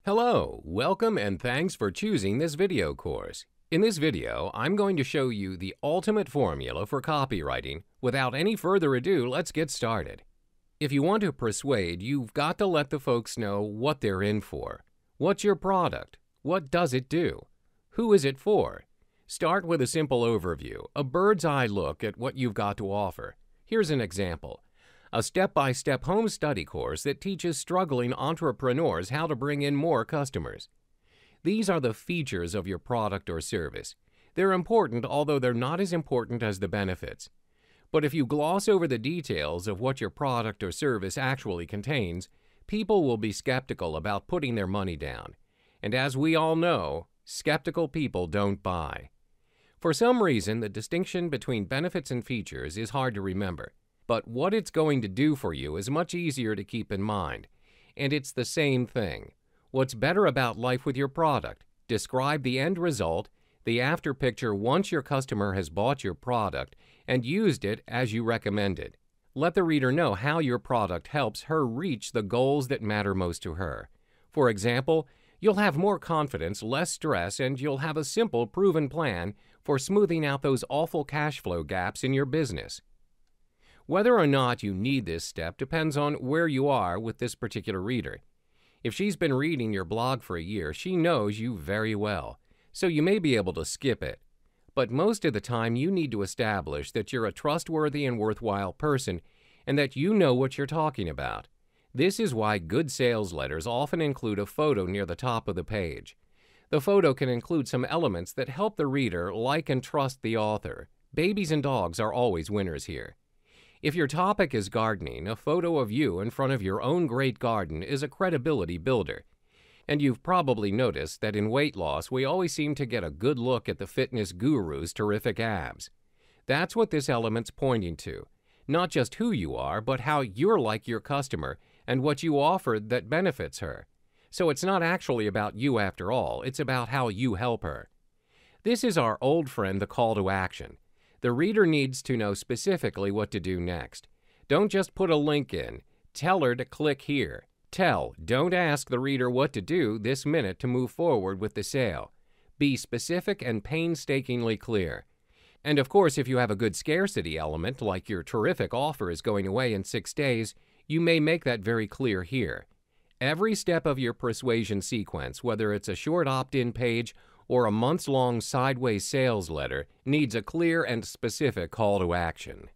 Hello, welcome and thanks for choosing this video course. In this video, I'm going to show you the ultimate formula for copywriting. Without any further ado, let's get started. If you want to persuade, you've got to let the folks know what they're in for. What's your product? What does it do? Who is it for? Start with a simple overview, a bird's eye look at what you've got to offer. Here's an example. A step-by-step home study course that teaches struggling entrepreneurs how to bring in more customers. These are the features of your product or service. They're important, although they're not as important as the benefits. But if you gloss over the details of what your product or service actually contains, people will be skeptical about putting their money down. And as we all know, skeptical people don't buy. For some reason, the distinction between benefits and features is hard to remember. But what it's going to do for you is much easier to keep in mind. And it's the same thing. What's better about life with your product? Describe the end result, the after picture once your customer has bought your product and used it as you recommended. Let the reader know how your product helps her reach the goals that matter most to her. For example, you'll have more confidence, less stress, and you'll have a simple, proven plan for smoothing out those awful cash flow gaps in your business. Whether or not you need this step depends on where you are with this particular reader. If she's been reading your blog for a year, she knows you very well, so you may be able to skip it. But most of the time, you need to establish that you're a trustworthy and worthwhile person and that you know what you're talking about. This is why good sales letters often include a photo near the top of the page. The photo can include some elements that help the reader like and trust the author. Babies and dogs are always winners here. If your topic is gardening, a photo of you in front of your own great garden is a credibility builder. And you've probably noticed that in weight loss, we always seem to get a good look at the fitness guru's terrific abs. That's what this element's pointing to. Not just who you are, but how you're like your customer and what you offer that benefits her. So it's not actually about you after all, it's about how you help her. This is our old friend, the call to action. The reader needs to know specifically what to do next. Don't just put a link in. Tell her to click here. Don't ask the reader what to do this minute to move forward with the sale. Be specific and painstakingly clear. And of course, if you have a good scarcity element, like your terrific offer is going away in 6 days, you may make that very clear here. Every step of your persuasion sequence, whether it's a short opt-in page or a months-long sideways sales letter, needs a clear and specific call to action.